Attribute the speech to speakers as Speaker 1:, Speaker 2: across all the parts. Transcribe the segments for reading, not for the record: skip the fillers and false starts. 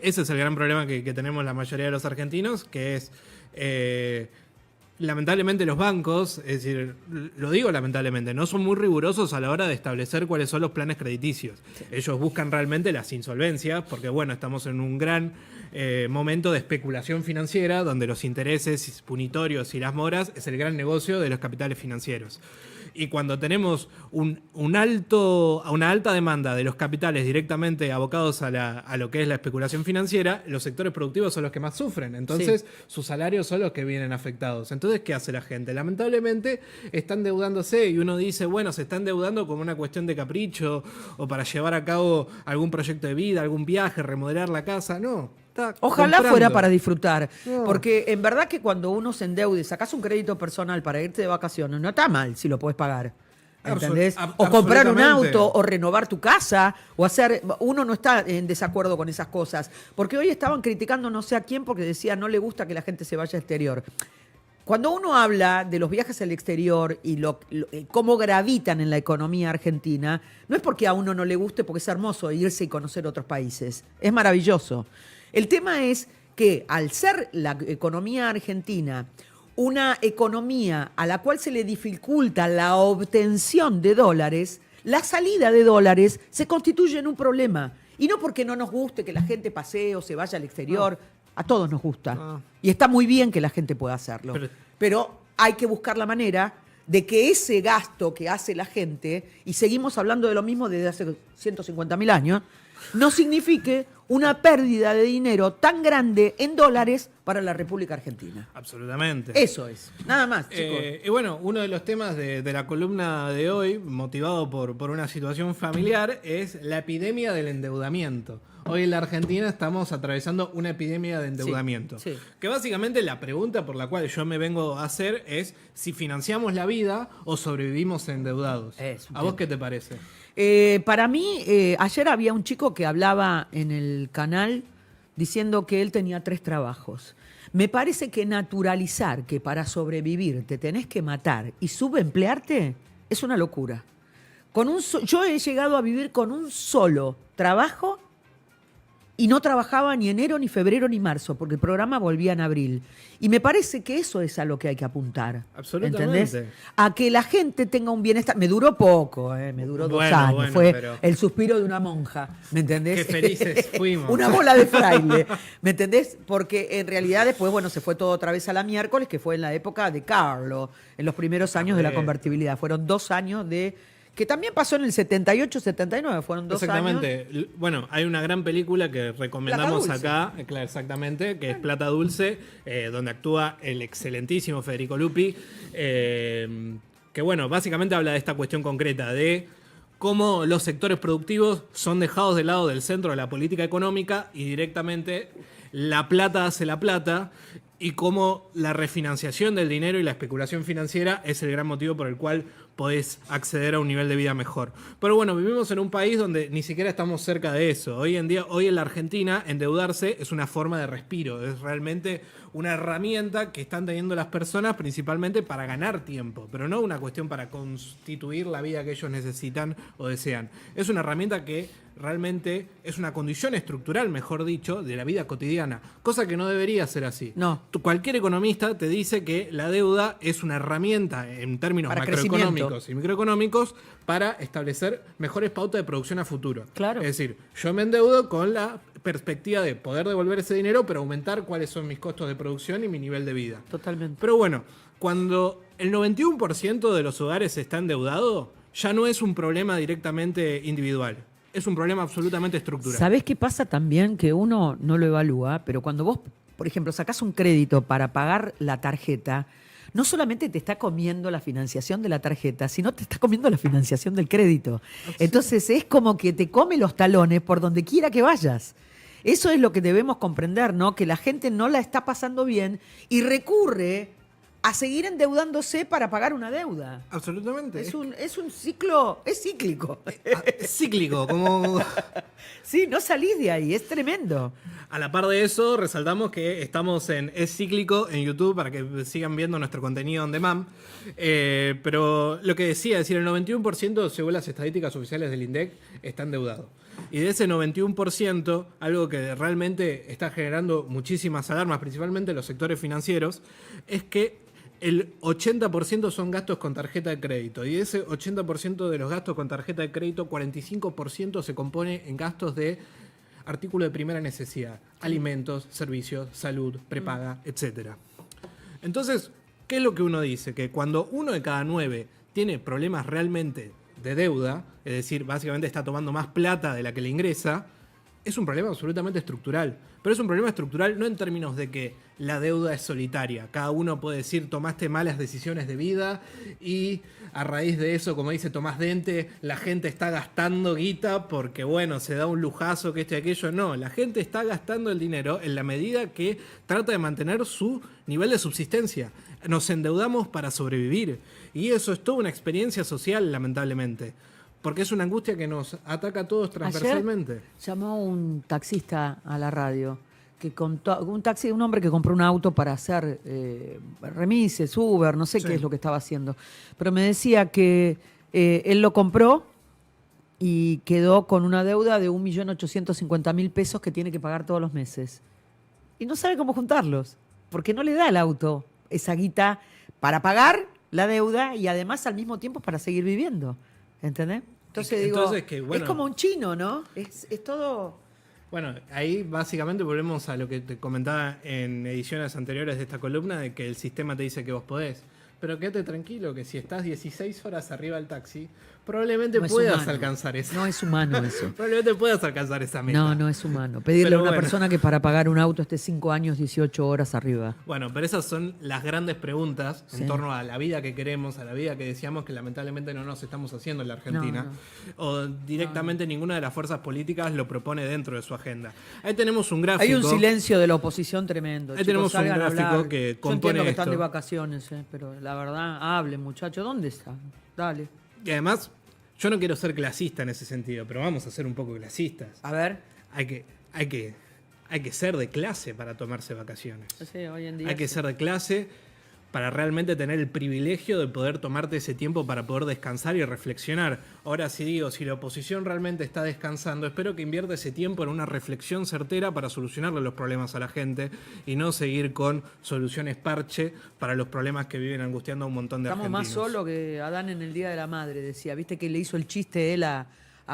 Speaker 1: Ese es el gran problema que tenemos la mayoría de los argentinos, que es, lamentablemente los bancos, es decir, lo digo lamentablemente, no son muy rigurosos a la hora de establecer cuáles son los planes crediticios. Sí. Ellos buscan realmente las insolvencias, porque bueno, estamos en un gran momento de especulación financiera, donde los intereses punitorios y las moras es el gran negocio de los capitales financieros. Y cuando tenemos una alta demanda de los capitales directamente abocados a lo que es la especulación financiera, los sectores productivos son los que más sufren. Entonces, sus salarios son los que vienen afectados. Entonces, ¿qué hace la gente? Lamentablemente, están endeudándose y uno dice, bueno, se está endeudando como una cuestión de capricho o para llevar a cabo algún proyecto de vida, algún viaje, remodelar la casa. No.
Speaker 2: Ojalá comprando. Fuera para disfrutar, porque en verdad que cuando uno se endeuda y sacas un crédito personal para irte de vacaciones, no está mal si lo puedes pagar, ¿entendés? O comprar un auto, o renovar tu casa, o hacer... Uno no está en desacuerdo con esas cosas, porque hoy estaban criticando no sé a quién porque decía no le gusta que la gente se vaya al exterior. Cuando uno habla de los viajes al exterior y cómo gravitan en la economía argentina, no es porque a uno no le guste, porque es hermoso irse y conocer otros países, es maravilloso. El tema es que al ser la economía argentina una economía a la cual se le dificulta la obtención de dólares, la salida de dólares se constituye en un problema. Y no porque no nos guste que la gente pasee o se vaya al exterior, a todos nos gusta. Y está muy bien que la gente pueda hacerlo. Pero hay que buscar la manera de que ese gasto que hace la gente, y seguimos hablando de lo mismo desde hace 150.000 años, no signifique una pérdida de dinero tan grande en dólares para la República Argentina.
Speaker 1: Absolutamente.
Speaker 2: Eso es. Nada más, chicos.
Speaker 1: Y bueno, uno de los temas de la columna de hoy, motivado por una situación familiar, es la epidemia del endeudamiento. Hoy en la Argentina estamos atravesando una epidemia de endeudamiento. Sí. Que básicamente la pregunta por la cual yo me vengo a hacer es si financiamos la vida o sobrevivimos endeudados. ¿A vos qué te parece?
Speaker 2: Para mí, ayer había un chico que hablaba en el canal diciendo que él tenía 3 trabajos. Me parece que naturalizar que para sobrevivir te tenés que matar y subemplearte es una locura. Yo he llegado a vivir con un solo trabajo y no trabajaba ni enero, ni febrero, ni marzo, porque el programa volvía en abril. Y me parece que eso es a lo que hay que apuntar.
Speaker 1: Absolutamente.
Speaker 2: ¿Entendés? A que la gente tenga un bienestar. Me duró poco, me duró 2 años. Bueno, fue el suspiro de una monja, ¿me entendés?
Speaker 1: Qué felices fuimos.
Speaker 2: Una bola de fraile, ¿me entendés? Porque en realidad después, se fue todo otra vez a la miércoles, que fue en la época de Carlos, en los primeros años de la convertibilidad. Fueron 2 años de... Que también pasó en el 78, 79, fueron 2 años.
Speaker 1: Exactamente. Bueno, hay una gran película que recomendamos acá, claro, exactamente, que es Plata Dulce, donde actúa el excelentísimo Federico Lupi, que bueno, básicamente habla de esta cuestión concreta, de cómo los sectores productivos son dejados de lado del centro de la política económica y directamente la plata hace la plata, y cómo la refinanciación del dinero y la especulación financiera es el gran motivo por el cual podés acceder a un nivel de vida mejor. Pero bueno, vivimos en un país donde ni siquiera estamos cerca de eso. Hoy en la Argentina, endeudarse es una forma de respiro, es realmente una herramienta que están teniendo las personas principalmente para ganar tiempo, pero no una cuestión para constituir la vida que ellos necesitan o desean. Es una herramienta que realmente es una condición estructural, mejor dicho, de la vida cotidiana, cosa que no debería ser así.
Speaker 2: No.
Speaker 1: Cualquier economista te dice que la deuda es una herramienta en términos macroeconómicos y microeconómicos para establecer mejores pautas de producción a futuro.
Speaker 2: Claro.
Speaker 1: Es decir, yo me endeudo con la perspectiva de poder devolver ese dinero, pero aumentar cuáles son mis costos de producción y mi nivel de vida.
Speaker 2: Totalmente.
Speaker 1: Pero bueno, cuando el 91% de los hogares está endeudado, ya no es un problema directamente individual. Es un problema absolutamente estructural.
Speaker 2: ¿Sabés qué pasa también? Que uno no lo evalúa, pero cuando vos, por ejemplo, sacás un crédito para pagar la tarjeta, no solamente te está comiendo la financiación de la tarjeta, sino te está comiendo la financiación del crédito. Entonces es como que te come los talones por donde quiera que vayas. Eso es lo que debemos comprender, ¿no? Que la gente no la está pasando bien y recurre a seguir endeudándose para pagar una deuda.
Speaker 1: Absolutamente.
Speaker 2: Es un ciclo, es cíclico.
Speaker 1: Es cíclico, como...
Speaker 2: Sí, no salís de ahí, es tremendo.
Speaker 1: A la par de eso, resaltamos que estamos en Es Cíclico en YouTube para que sigan viendo nuestro contenido on demand. Pero lo que decía, es decir, el 91% según las estadísticas oficiales del INDEC está endeudado. Y de ese 91%, algo que realmente está generando muchísimas alarmas, principalmente en los sectores financieros, es que el 80% son gastos con tarjeta de crédito. Y de ese 80% de los gastos con tarjeta de crédito, 45% se compone en gastos de artículos de primera necesidad. Alimentos, servicios, salud, prepaga, etc. Entonces, ¿qué es lo que uno dice? Que cuando 1 de cada 9 tiene problemas realmente de deuda, es decir, básicamente está tomando más plata de la que le ingresa, es un problema absolutamente estructural. Pero es un problema estructural no en términos de que la deuda es solitaria. Cada uno puede decir, tomaste malas decisiones de vida y a raíz de eso, como dice Tomás Dente, la gente está gastando guita porque, bueno, se da un lujazo que esto y aquello. No, la gente está gastando el dinero en la medida que trata de mantener su nivel de subsistencia. Nos endeudamos para sobrevivir. Y eso es toda una experiencia social, lamentablemente. Porque es una angustia que nos ataca a todos transversalmente.
Speaker 2: Ayer llamó un taxista a la radio, que contó, un hombre que compró un auto para hacer remises, Uber, no sé qué es lo que estaba haciendo. Pero me decía que él lo compró y quedó con una deuda de 1.850.000 pesos que tiene que pagar todos los meses. Y no sabe cómo juntarlos, porque no le da el auto esa guita para pagar la deuda y además al mismo tiempo para seguir viviendo. ¿Entendés? Entonces es como un chino, ¿no? Es todo...
Speaker 1: Bueno, ahí básicamente volvemos a lo que te comentaba en ediciones anteriores de esta columna, de que el sistema te dice que vos podés. Pero quédate tranquilo que si estás 16 horas arriba del taxi, probablemente puedas alcanzar eso.
Speaker 2: No es humano eso.
Speaker 1: Probablemente puedas alcanzar esa meta.
Speaker 2: No es humano. Pedirle a una persona que para pagar un auto esté 5 años, 18 horas arriba.
Speaker 1: Bueno, pero esas son las grandes preguntas en torno a la vida que queremos, a la vida que deseamos, que lamentablemente no nos estamos haciendo en la Argentina. O directamente ninguna de las fuerzas políticas lo propone dentro de su agenda. Ahí tenemos un gráfico.
Speaker 2: Hay un silencio de la oposición tremendo.
Speaker 1: Ahí tenemos un gráfico que compone.
Speaker 2: Yo entiendo que
Speaker 1: esto.
Speaker 2: están de vacaciones, pero la verdad, hablen, muchachos. ¿Dónde están? Dale.
Speaker 1: Y además, yo no quiero ser clasista en ese sentido, pero vamos a ser un poco clasistas.
Speaker 2: A ver.
Speaker 1: Hay que ser de clase para tomarse vacaciones.
Speaker 2: Sí, hoy en día
Speaker 1: hay que ser de clase para realmente tener el privilegio de poder tomarte ese tiempo para poder descansar y reflexionar. Ahora sí digo, si la oposición realmente está descansando, espero que invierta ese tiempo en una reflexión certera para solucionarle los problemas a la gente y no seguir con soluciones parche para los problemas que viven angustiando a un montón de argentinos.
Speaker 2: Estamos más solos que Adán en el Día de la Madre, decía. ¿Viste que le hizo el chiste él a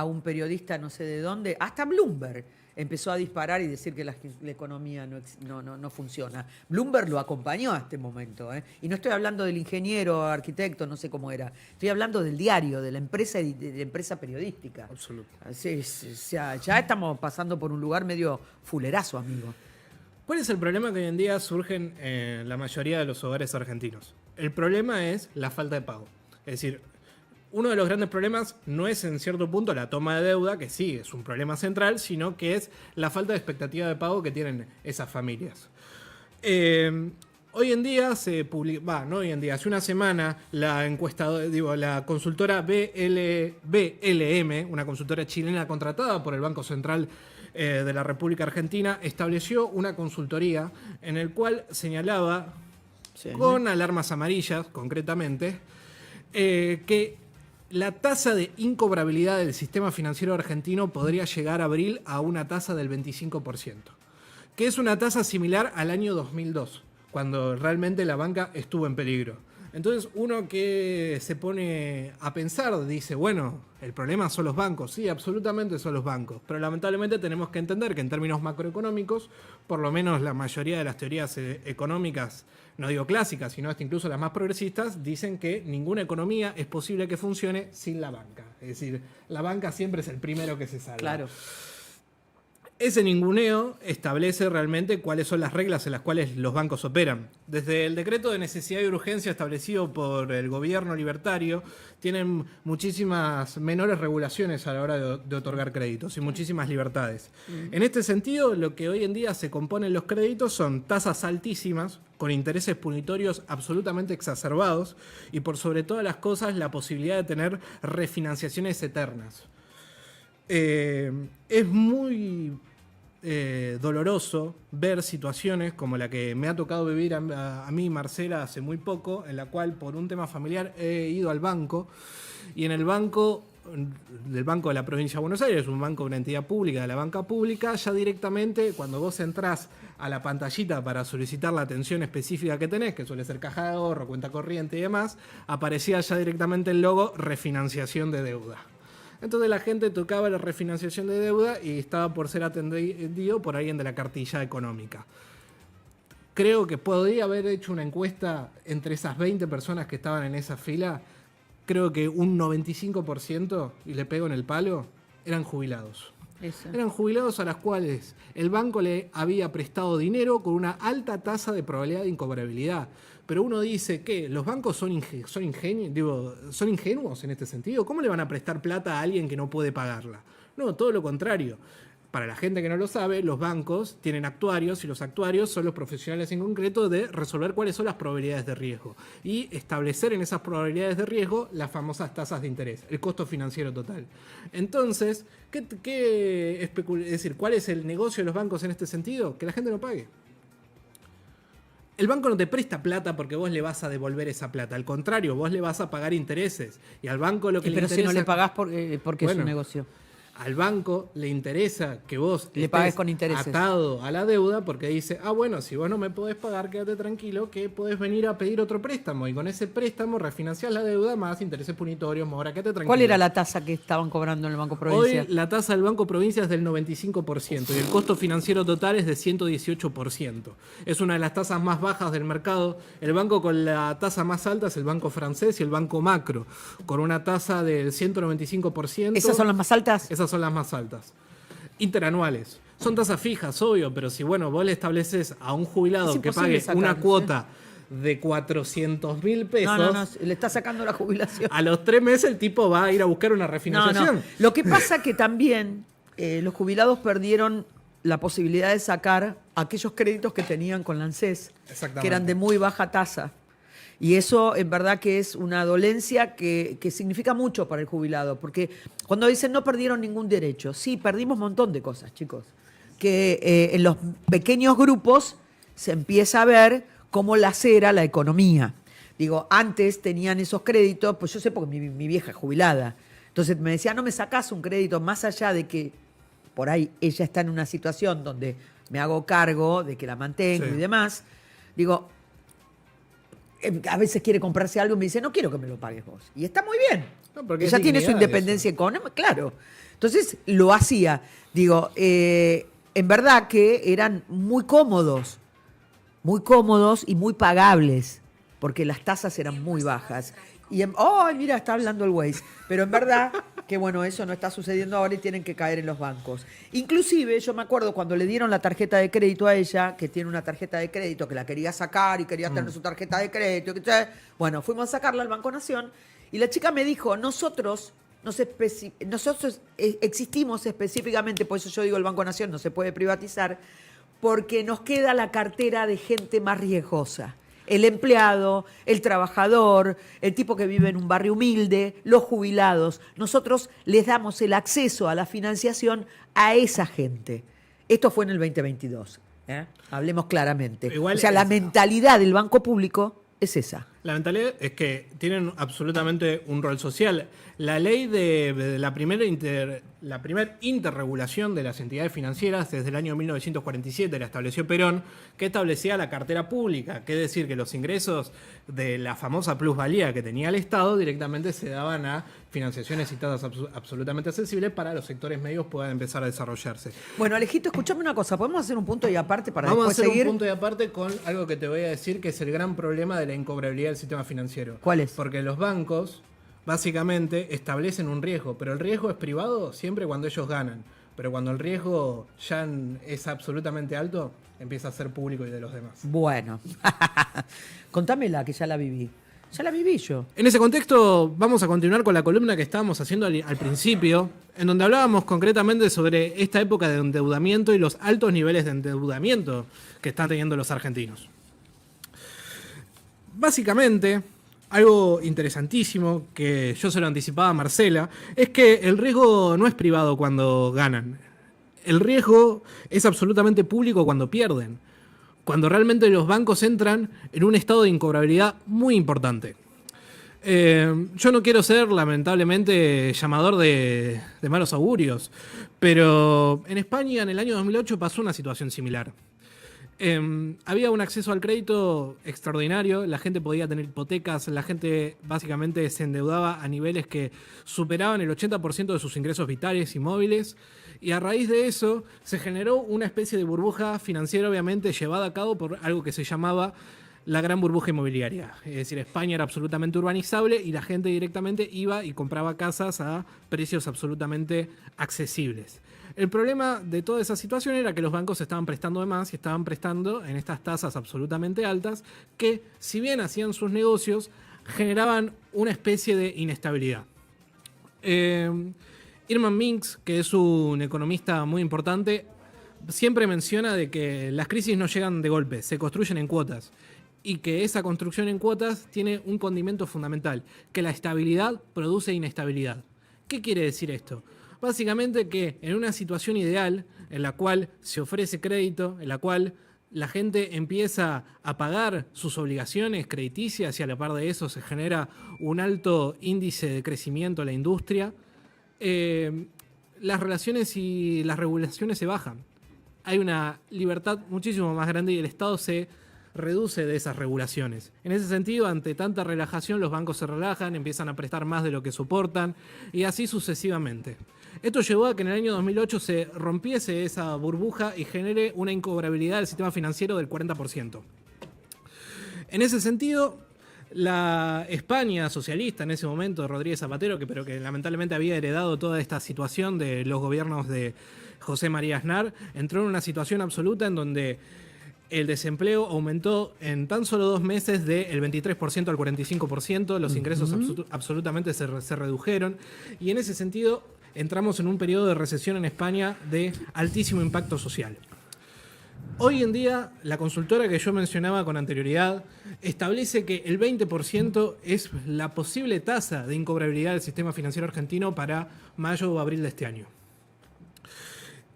Speaker 2: un periodista no sé de dónde? Hasta Bloomberg empezó a disparar y decir que la economía no funciona. Bloomberg lo acompañó a este momento. Y no estoy hablando del ingeniero, arquitecto, no sé cómo era. Estoy hablando del diario, de la empresa, de la empresa periodística.
Speaker 1: Absolutamente.
Speaker 2: O sea, ya estamos pasando por un lugar medio fulerazo, amigo.
Speaker 1: ¿Cuál es el problema que hoy en día surgen en la mayoría de los hogares argentinos? El problema es la falta de pago. Es decir, uno de los grandes problemas no es en cierto punto la toma de deuda, que sí es un problema central, sino que es la falta de expectativa de pago que tienen esas familias. Hoy en día hace una semana la consultora BLM, una consultora chilena contratada por el Banco Central de la República Argentina, estableció una consultoría en el cual señalaba, con alarmas amarillas concretamente, que la tasa de incobrabilidad del sistema financiero argentino podría llegar a abril a una tasa del 25%, que es una tasa similar al año 2002, cuando realmente la banca estuvo en peligro. Entonces uno que se pone a pensar dice, bueno, el problema son los bancos. Sí, absolutamente son los bancos. Pero lamentablemente tenemos que entender que en términos macroeconómicos, por lo menos la mayoría de las teorías económicas, no digo clásicas, sino hasta incluso las más progresistas, dicen que ninguna economía es posible que funcione sin la banca. Es decir, la banca siempre es el primero que se salva.
Speaker 2: Claro.
Speaker 1: Ese ninguneo establece realmente cuáles son las reglas en las cuales los bancos operan. Desde el decreto de necesidad y urgencia establecido por el gobierno libertario, tienen muchísimas menores regulaciones a la hora de otorgar créditos y muchísimas libertades. En este sentido, lo que hoy en día se componen los créditos son tasas altísimas, con intereses punitorios absolutamente exacerbados y por sobre todas las cosas la posibilidad de tener refinanciaciones eternas. Es muy doloroso ver situaciones como la que me ha tocado vivir a mí, Marcela, hace muy poco, en la cual por un tema familiar he ido al banco y en el banco del Banco de la Provincia de Buenos Aires, un banco, una entidad pública de la banca pública, ya directamente cuando vos entrás a la pantallita para solicitar la atención específica que tenés, que suele ser caja de ahorro, cuenta corriente y demás, aparecía ya directamente el logo refinanciación de deuda. Entonces la gente tocaba la refinanciación de deuda y estaba por ser atendido por alguien de la cartilla económica. Creo que podría haber hecho una encuesta entre esas 20 personas que estaban en esa fila. Creo que un 95%, y le pego en el palo, eran jubilados.
Speaker 2: Eso.
Speaker 1: Eran jubilados a las cuales el banco le había prestado dinero con una alta tasa de probabilidad de incobrabilidad. Pero uno dice que los bancos son ingenuos en este sentido. ¿Cómo le van a prestar plata a alguien que no puede pagarla? No, todo lo contrario. Para la gente que no lo sabe, los bancos tienen actuarios y los actuarios son los profesionales en concreto de resolver cuáles son las probabilidades de riesgo y establecer en esas probabilidades de riesgo las famosas tasas de interés, el costo financiero total. Entonces, es decir, ¿cuál es el negocio de los bancos en este sentido? Que la gente no pague. El banco no te presta plata porque vos le vas a devolver esa plata. Al contrario, vos le vas a pagar intereses. Y al banco lo que le interesa...
Speaker 2: Pero si no le pagás porque es un negocio.
Speaker 1: Al banco le interesa que vos
Speaker 2: le pagues con intereses,
Speaker 1: atado a la deuda porque dice, bueno, si vos no me podés pagar, quédate tranquilo que podés venir a pedir otro préstamo y con ese préstamo refinanciás la deuda más intereses punitorios, ahora quédate tranquilo.
Speaker 2: ¿Cuál era la tasa que estaban cobrando en el Banco Provincia?
Speaker 1: Hoy la tasa del Banco Provincia es del 95% y el costo financiero total es de 118%. Es una de las tasas más bajas del mercado. El banco con la tasa más alta es el Banco Francés y el Banco Macro, con una tasa del 195%.
Speaker 2: ¿Esas son las más altas?
Speaker 1: Esas son las más altas. Interanuales. Son tasas fijas, obvio, pero si vos le estableces a un jubilado que pague una cuota de 400.000 pesos...
Speaker 2: No, le está sacando la jubilación.
Speaker 1: A los 3 meses el tipo va a ir a buscar una refinanciación.
Speaker 2: No. Lo que pasa que también los jubilados perdieron la posibilidad de sacar aquellos créditos que tenían con la ANSES, que eran de muy baja tasa. Y eso, en verdad, que es una dolencia que significa mucho para el jubilado. Porque cuando dicen no perdieron ningún derecho, sí, perdimos un montón de cosas, chicos. Que en los pequeños grupos se empieza a ver cómo lacera la economía. Digo, antes tenían esos créditos, pues yo sé porque mi vieja es jubilada. Entonces me decía, no me sacás un crédito más allá de que por ahí ella está en una situación donde me hago cargo de que la mantengo y demás. Digo... A veces quiere comprarse algo y me dice, no quiero que me lo pagues vos. Y está muy bien. No, ella tiene su independencia económica, claro. Entonces lo hacía. Digo, en verdad que eran muy cómodos y muy pagables, porque las tasas eran muy bajas. Y mira, está hablando el Waze. Pero en verdad que bueno, eso no está sucediendo ahora y tienen que caer en los bancos. Inclusive, yo me acuerdo cuando le dieron la tarjeta de crédito a ella, que tiene una tarjeta de crédito, que la quería sacar y quería tener su tarjeta de crédito. Bueno, fuimos a sacarla al Banco Nación y la chica me dijo, nosotros existimos específicamente, por eso yo digo el Banco Nación no se puede privatizar, porque nos queda la cartera de gente más riesgosa. El empleado, el trabajador, el tipo que vive en un barrio humilde, los jubilados. Nosotros les damos el acceso a la financiación a esa gente. Esto fue en el 2022. Hablemos claramente.
Speaker 1: Igual
Speaker 2: la mentalidad del banco público es esa.
Speaker 1: La mentalidad es que tienen absolutamente un rol social. La ley de la primera interregulación de las entidades financieras desde el año 1947 la estableció Perón, que establecía la cartera pública, que es decir, que los ingresos de la famosa plusvalía que tenía el Estado directamente se daban a financiaciones y tasas absolutamente accesibles para los sectores medios puedan empezar a desarrollarse.
Speaker 2: Bueno, Alejito, escuchame una cosa, ¿podemos hacer un punto y aparte para
Speaker 1: Vamos
Speaker 2: después
Speaker 1: a hacer
Speaker 2: seguir?
Speaker 1: un punto y aparte con algo que te voy a decir que es el gran problema de la incobrabilidad del sistema financiero.
Speaker 2: ¿Cuál es?
Speaker 1: Porque los bancos básicamente establecen un riesgo, pero el riesgo es privado siempre cuando ellos ganan. Pero cuando el riesgo ya es absolutamente alto, empieza a ser público y de los demás.
Speaker 2: Bueno, contámela que ya la viví. Ya la viví yo.
Speaker 1: En ese contexto vamos a continuar con la columna que estábamos haciendo al principio, en donde hablábamos concretamente sobre esta época de endeudamiento y los altos niveles de endeudamiento que están teniendo los argentinos. Básicamente, algo interesantísimo que yo se lo anticipaba a Marcela, es que el riesgo no es privado cuando ganan. El riesgo es absolutamente público cuando pierden. Cuando realmente los bancos entran en un estado de incobrabilidad muy importante. Yo no quiero ser, lamentablemente, llamador de malos augurios, pero en España en el año 2008 pasó una situación similar. Había un acceso al crédito extraordinario, la gente podía tener hipotecas, la gente básicamente se endeudaba a niveles que superaban el 80% de sus ingresos vitales y móviles, y a raíz de eso se generó una especie de burbuja financiera, obviamente llevada a cabo por algo que se llamaba la gran burbuja inmobiliaria. Es decir, España era absolutamente urbanizable y la gente directamente iba y compraba casas a precios absolutamente accesibles. El problema de toda esa situación era que los bancos estaban prestando de más y estaban prestando en estas tasas absolutamente altas que, si bien hacían sus negocios, generaban una especie de inestabilidad. Irman Minks, que es un economista muy importante, siempre menciona de que las crisis no llegan de golpe, se construyen en cuotas. Y que esa construcción en cuotas tiene un condimento fundamental, que la estabilidad produce inestabilidad. ¿Qué quiere decir esto? Básicamente que en una situación ideal, en la cual se ofrece crédito, en la cual la gente empieza a pagar sus obligaciones crediticias y a la par de eso se genera un alto índice de crecimiento en la industria, las relaciones y las regulaciones se bajan. Hay una libertad muchísimo más grande y el Estado se reduce de esas regulaciones. En ese sentido, ante tanta relajación, los bancos se relajan, empiezan a prestar más de lo que soportan y así sucesivamente. Esto llevó a que en el año 2008 se rompiese esa burbuja y genere una incobrabilidad del sistema financiero del 40%. En ese sentido, la España socialista en ese momento de Rodríguez Zapatero, pero que lamentablemente había heredado toda esta situación de los gobiernos de José María Aznar, entró en una situación absoluta en donde el desempleo aumentó en tan solo 2 meses del 23% al 45%, los ingresos absolutamente se redujeron y en ese sentido entramos en un periodo de recesión en España de altísimo impacto social. Hoy en día, la consultora que yo mencionaba con anterioridad establece que el 20% es la posible tasa de incobrabilidad del sistema financiero argentino para mayo o abril de este año.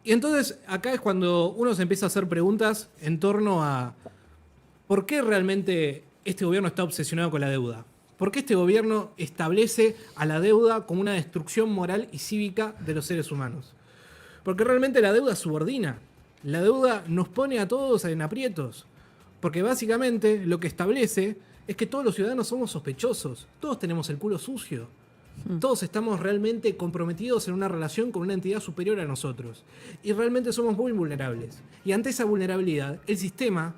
Speaker 1: Y entonces acá es cuando uno se empieza a hacer preguntas en torno a ¿por qué realmente este gobierno está obsesionado con la deuda? ¿Por qué este gobierno establece a la deuda como una destrucción moral y cívica de los seres humanos? Porque realmente la deuda subordina. La deuda nos pone a todos en aprietos. Porque básicamente lo que establece es que todos los ciudadanos somos sospechosos. Todos tenemos el culo sucio. Todos estamos realmente comprometidos en una relación con una entidad superior a nosotros. Y realmente somos muy vulnerables. Y ante esa vulnerabilidad, el sistema,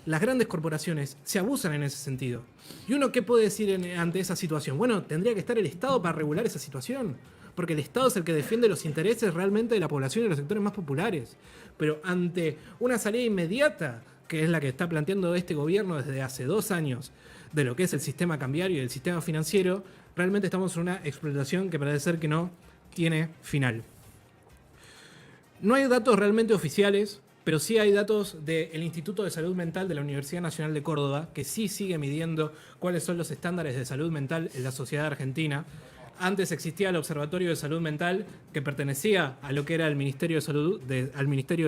Speaker 1: las grandes corporaciones, se abusan en ese sentido. ¿Y uno qué puede decir ante esa situación? Bueno, tendría que estar el Estado para regular esa situación. Porque el Estado es el que defiende los intereses realmente de la población y de los sectores más populares. Pero ante una salida inmediata, que es la que está planteando este gobierno desde hace 2 años, de lo que es el sistema cambiario y el sistema financiero, realmente estamos en una explotación que parece ser que no tiene final. No hay datos realmente oficiales, pero sí hay datos del Instituto de Salud Mental de la Universidad Nacional de Córdoba, que sí sigue midiendo cuáles son los estándares de salud mental en la sociedad argentina. Antes existía el Observatorio de Salud Mental, que pertenecía a lo que era el Ministerio de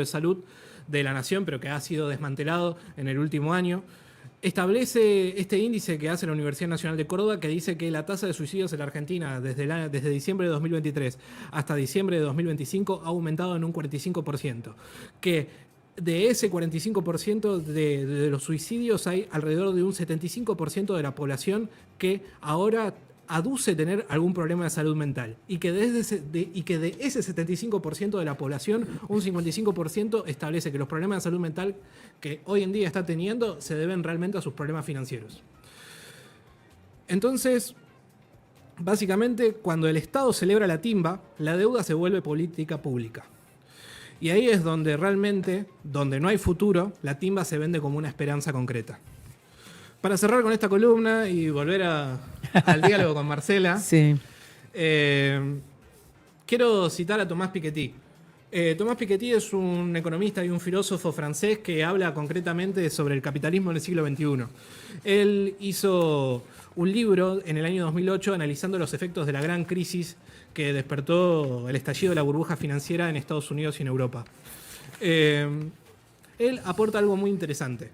Speaker 1: Salud de la Nación, pero que ha sido desmantelado en el último año. Establece este índice que hace la Universidad Nacional de Córdoba, que dice que la tasa de suicidios en la Argentina desde diciembre de 2023 hasta diciembre de 2025 ha aumentado en un 45%. Que de ese 45% de los suicidios hay alrededor de un 75% de la población que ahora aduce tener algún problema de salud mental y que de ese 75% de la población, un 55% establece que los problemas de salud mental que hoy en día está teniendo se deben realmente a sus problemas financieros. Entonces, básicamente, cuando el Estado celebra la timba, la deuda se vuelve política pública. Y ahí es donde realmente, donde no hay futuro, la timba se vende como una esperanza concreta. Para cerrar con esta columna y volver al diálogo con Marcela,
Speaker 2: sí.
Speaker 1: Quiero citar a Thomas Piketty. Thomas Piketty es un economista y un filósofo francés que habla concretamente sobre el capitalismo en el siglo XXI. Él hizo un libro en el año 2008 analizando los efectos de la gran crisis que despertó el estallido de la burbuja financiera en Estados Unidos y en Europa. Él aporta algo muy interesante.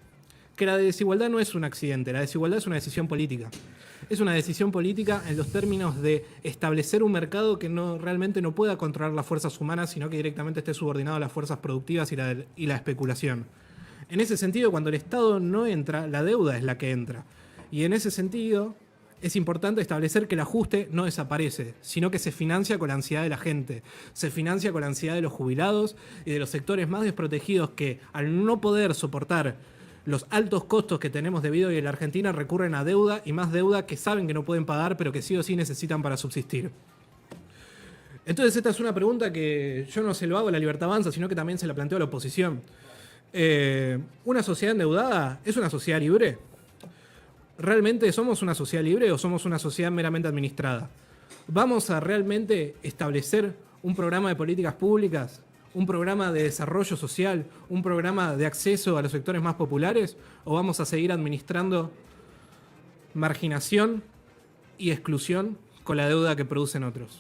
Speaker 1: Que la desigualdad no es un accidente, la desigualdad es una decisión política. Es una decisión política en los términos de establecer un mercado que realmente no pueda controlar las fuerzas humanas, sino que directamente esté subordinado a las fuerzas productivas y la especulación. En ese sentido, cuando el Estado no entra, la deuda es la que entra. Y en ese sentido, es importante establecer que el ajuste no desaparece, sino que se financia con la ansiedad de la gente, se financia con la ansiedad de los jubilados y de los sectores más desprotegidos que, al no poder soportar los altos costos que tenemos de vida hoy en la Argentina, recurren a deuda y más deuda que saben que no pueden pagar, pero que sí o sí necesitan para subsistir. Entonces esta es una pregunta que yo no se lo hago a La Libertad Avanza, sino que también se la planteo a la oposición. ¿Una sociedad endeudada es una sociedad libre? ¿Realmente somos una sociedad libre o somos una sociedad meramente administrada? ¿Vamos a realmente establecer un programa de políticas públicas, un programa de desarrollo social, un programa de acceso a los sectores más populares? ¿O vamos a seguir administrando marginación y exclusión con la deuda que producen otros?